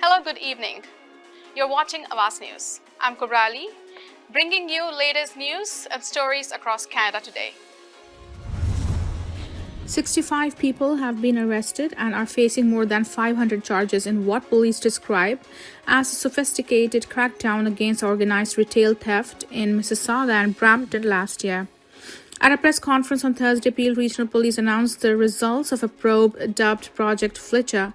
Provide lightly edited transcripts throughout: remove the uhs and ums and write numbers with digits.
Hello, good evening. You're watching Awaz News. I'm Kubrali, bringing you latest news and stories across Canada today. 65 people have been arrested and are facing more than 500 charges in what police describe as a sophisticated crackdown against organized retail theft in Mississauga and Brampton last year. At a press conference on Thursday, Peel Regional Police announced the results of a probe dubbed Project Fletcher,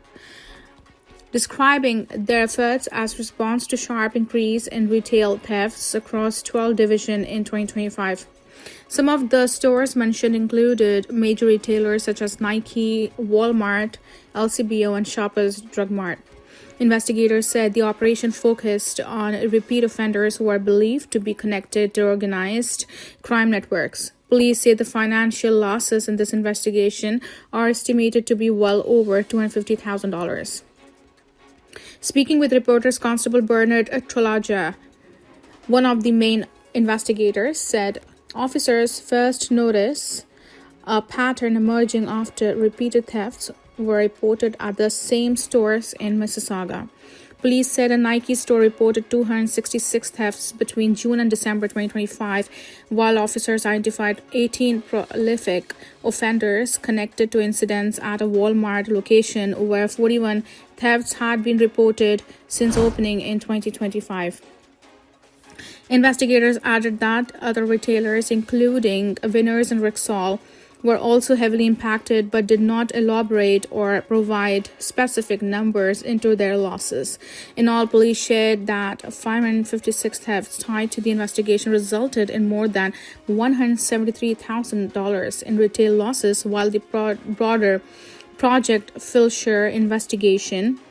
describing their efforts as response to sharp increase in retail thefts across 12 divisions in 2025. Some of the stores mentioned included major retailers such as Nike, Walmart, LCBO, and Shoppers Drug Mart. Investigators said the operation focused on repeat offenders who are believed to be connected to organized crime networks. Police say the financial losses in this investigation are estimated to be well over $250,000. Speaking with reporters, Constable Bernard Trolaja, one of the main investigators, said officers first noticed a pattern emerging after repeated thefts were reported at the same stores in Mississauga. Police said a Nike store reported 266 thefts between June and December 2025, while officers identified 18 prolific offenders connected to incidents at a Walmart location where 41 thefts had been reported since opening in 2025. Investigators added that other retailers, including Winners and Rexall, were also heavily impacted but did not elaborate or provide specific numbers into their losses. In all, police shared that 556 thefts tied to the investigation resulted in more than $173,000 in retail losses, while the broader Project Fletcher investigation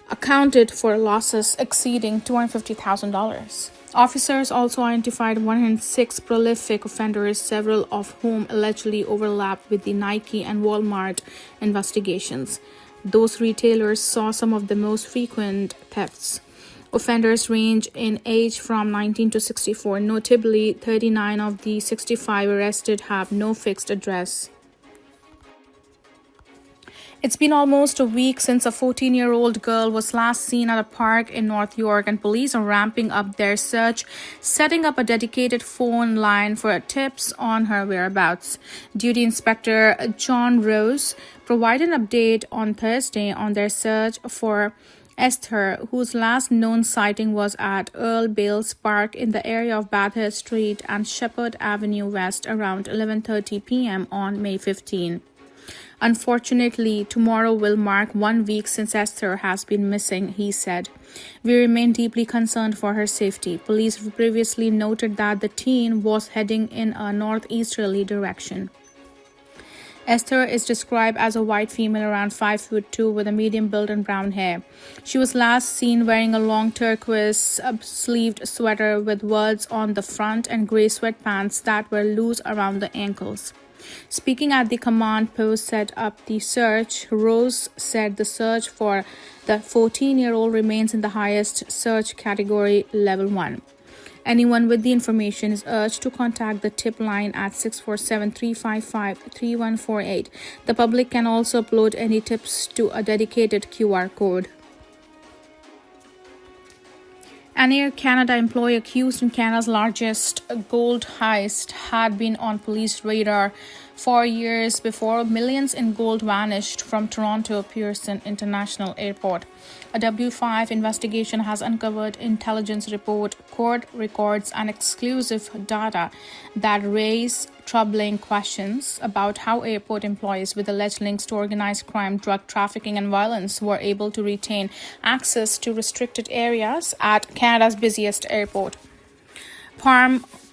accounted for losses exceeding $250,000. Officers also identified 106 prolific offenders, several of whom allegedly overlapped with the Nike and Walmart investigations. Those retailers saw some of the most frequent thefts. Offenders range in age from 19 to 64. Notably, 39 of the 65 arrested have no fixed address. It's been almost a week since a 14-year-old girl was last seen at a park in North York, and police are ramping up their search, setting up a dedicated phone line for tips on her whereabouts. Duty Inspector John Rose provided an update on Thursday on their search for Esther, whose last known sighting was at Earl Bales Park in the area of Bathurst Street and Shepherd Avenue West around 11:30 p.m. on May 15. Unfortunately, tomorrow will mark 1 week since Esther has been missing, he said. We remain deeply concerned for her safety. Police previously noted that the teen was heading in a northeasterly direction. Esther is described as a white female around 5'2" with a medium build and brown hair. She was last seen wearing a long turquoise sleeved sweater with words on the front and gray sweatpants that were loose around the ankles. Speaking at the command post set up the search, Rose said the search for the 14-year-old remains in the highest search category, level 1. Anyone with the information is urged to contact the tip line at 647-355-3148. The public can also upload any tips to a dedicated QR code. An Air Canada employee accused in Canada's largest gold heist had been on police radar for years before millions in gold vanished from Toronto Pearson International Airport. A W5 investigation has uncovered intelligence report, court records, and exclusive data that raise troubling questions about how airport employees with alleged links to organized crime, drug trafficking, and violence were able to retain access to restricted areas at Canada's busiest airport.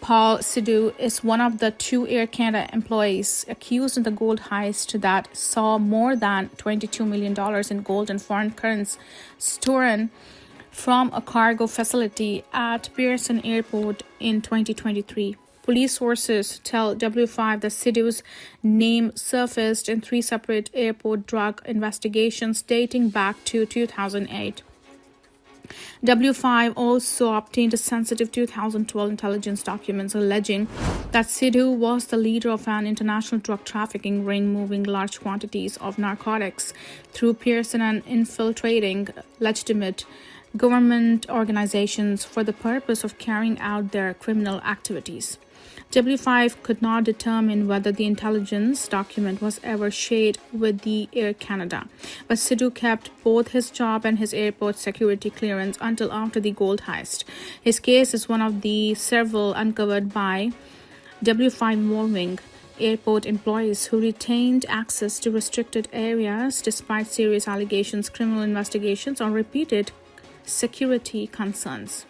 Paul Sidhu is one of the 2 Air Canada employees accused in the gold heist that saw more than $22 million in gold and foreign currency stolen from a cargo facility at Pearson Airport in 2023. Police sources tell W5 that Sidhu's name surfaced in 3 separate airport drug investigations dating back to 2008. W5 also obtained a sensitive 2012 intelligence documents alleging that Sidhu was the leader of an international drug trafficking ring moving large quantities of narcotics through Pearson and infiltrating legitimate government organizations for the purpose of carrying out their criminal activities. W5 could not determine whether the intelligence document was ever shared with the Air Canada, but Sidhu kept both his job and his airport security clearance until after the gold heist. His case is one of the several uncovered by W5 involving airport employees who retained access to restricted areas despite serious allegations, criminal investigations, or repeated security concerns.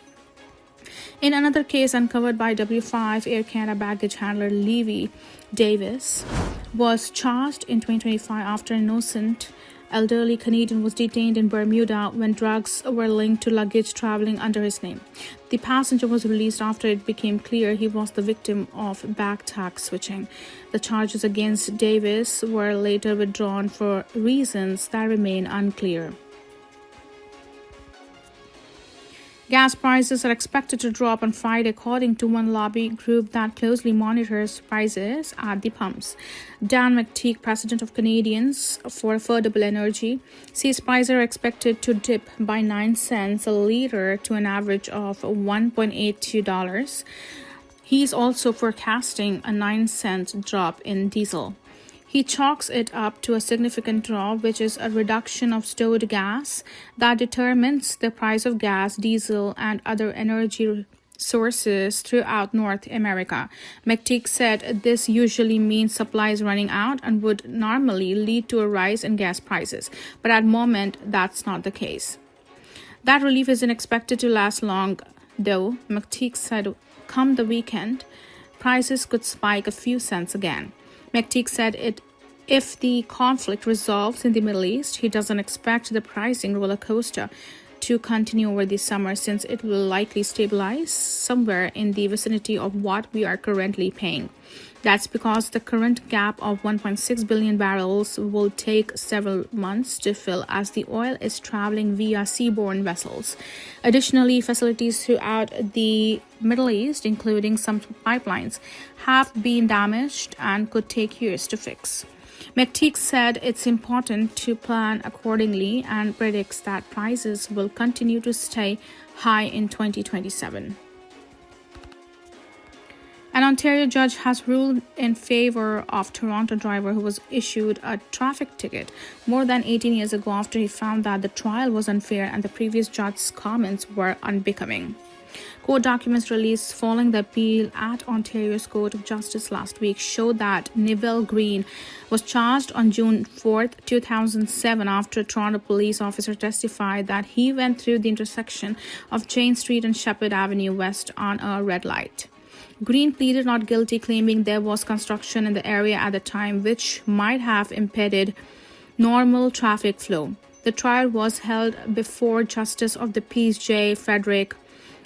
In another case uncovered by W5, Air Canada baggage handler Levy Davis was charged in 2025 after an innocent elderly Canadian was detained in Bermuda when drugs were linked to luggage traveling under his name. The passenger was released after it became clear he was the victim of bag tag switching. The charges against Davis were later withdrawn for reasons that remain unclear. Gas prices are expected to drop on Friday, according to one lobby group that closely monitors prices at the pumps. Dan McTeague, president of Canadians for Affordable Energy, says prices are expected to dip by 9 cents a litre to an average of $1.82. He's also forecasting a 9-cent drop in diesel. He chalks it up to a significant drop, which is a reduction of stored gas that determines the price of gas, diesel, and other energy sources throughout North America. McTeague said this usually means supply is running out and would normally lead to a rise in gas prices, but at the moment that's not the case. That relief isn't expected to last long, though. McTeague said come the weekend, prices could spike a few cents again. McTeague said if the conflict resolves in the Middle East, he doesn't expect the pricing roller coaster to continue over the summer, since it will likely stabilize somewhere in the vicinity of what we are currently paying. That's because the current gap of 1.6 billion barrels will take several months to fill as the oil is traveling via seaborne vessels. Additionally, facilities throughout the Middle East, including some pipelines, have been damaged and could take years to fix. McTeague said it's important to plan accordingly and predicts that prices will continue to stay high in 2027. An Ontario judge has ruled in favor of Toronto driver who was issued a traffic ticket more than 18 years ago after he found that the trial was unfair and the previous judge's comments were unbecoming. Court documents released following the appeal at Ontario's Court of Justice last week showed that Neville Green was charged on June 4, 2007 after a Toronto police officer testified that he went through the intersection of Jane Street and Shepherd Avenue West on a red light. Green pleaded not guilty, claiming there was construction in the area at the time which might have impeded normal traffic flow. The trial was held before Justice of the Peace J. Frederick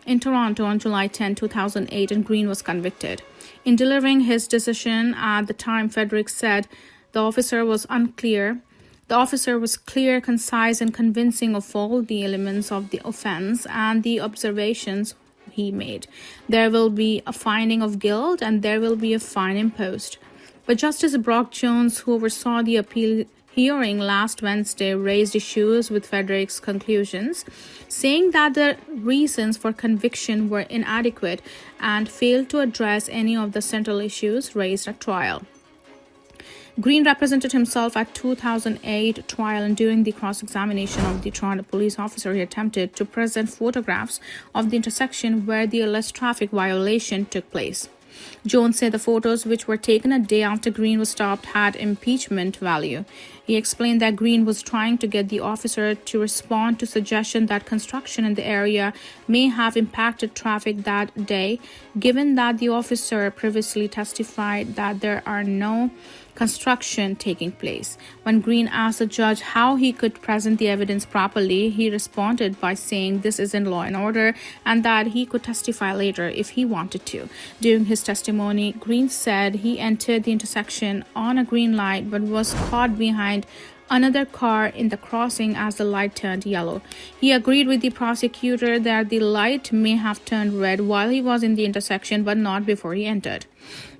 in Toronto on July 10, 2008, and Green was convicted. In delivering his decision at the time, Frederick said the officer was unclear. The officer was clear, concise, and convincing of all the elements of the offense and the observations he made. There will be a finding of guilt and there will be a fine imposed. But Justice Brock Jones, who oversaw the appeal hearing last Wednesday, raised issues with Frederick's conclusions, saying that the reasons for conviction were inadequate and failed to address any of the central issues raised at trial. Green represented himself at 2008 trial, and during the cross-examination of the Toronto police officer, he attempted to present photographs of the intersection where the alleged traffic violation took place. Jones said the photos, which were taken a day after Green was stopped, had impeachment value. He explained that Green was trying to get the officer to respond to suggestion that construction in the area may have impacted traffic that day, given that the officer previously testified that there are no construction taking place. When Green asked the judge how he could present the evidence properly, he responded by saying this isn't law and order and that he could testify later if he wanted to. During his testimony, Green said he entered the intersection on a green light but was caught behind another car in the crossing as the light turned yellow. He agreed with the prosecutor that the light may have turned red while he was in the intersection, but not before he entered.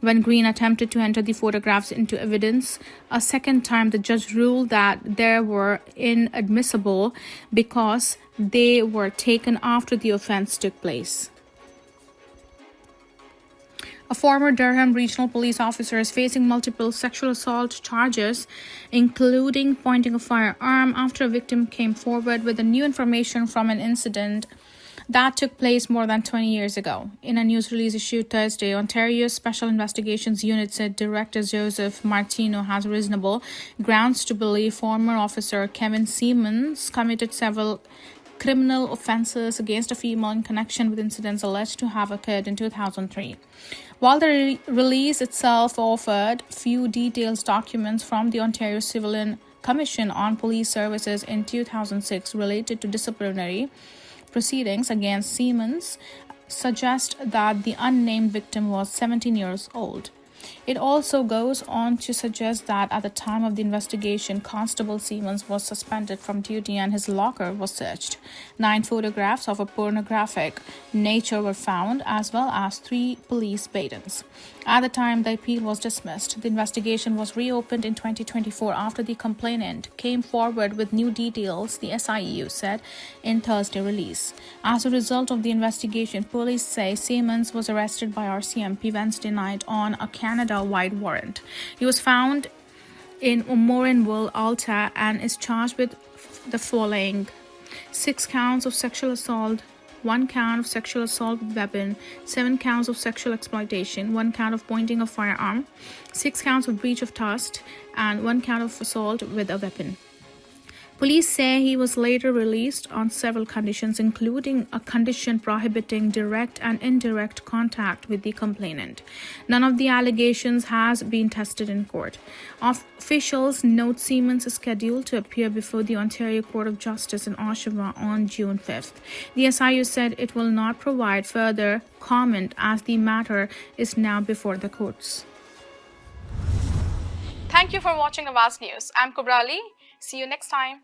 When Green attempted to enter the photographs into evidence a second time, the judge ruled that they were inadmissible because they were taken after the offense took place. A former Durham regional police officer is facing multiple sexual assault charges, including pointing a firearm, after a victim came forward with new information from an incident that took place more than 20 years ago. In a news release issued Thursday, Ontario's Special Investigations Unit said Director Joseph Martino has reasonable grounds to believe former officer Kevin Siemens committed several criminal offenses against a female in connection with incidents alleged to have occurred in 2003. While the release itself offered few details, documents from the Ontario Civilian Commission on Police Services in 2006 related to disciplinary proceedings against Siemens suggest that the unnamed victim was 17 years old. It also goes on to suggest that at the time of the investigation, Constable Siemens was suspended from duty and his locker was searched. 9 photographs of a pornographic nature were found, as well as 3 police batons. At the time the appeal was dismissed, the investigation was reopened in 2024 after the complainant came forward with new details, the SIU said in Thursday release. As a result of the investigation, police say Siemens was arrested by RCMP Wednesday night on a Canada-wide warrant. He was found in Morinville, Alta, and is charged with the following: 6 counts of sexual assault, 1 count of sexual assault with weapon, 7 counts of sexual exploitation, 1 count of pointing a firearm, 6 counts of breach of trust, and 1 count of assault with a weapon. Police say he was later released on several conditions, including a condition prohibiting direct and indirect contact with the complainant. None of the allegations has been tested in court. Officials note Siemens is scheduled to appear before the Ontario Court of Justice in Oshawa on June 5th. The SIU said it will not provide further comment as the matter is now before the courts. Thank you for watching Awaz News. I'm Kubra Ali. See you next time.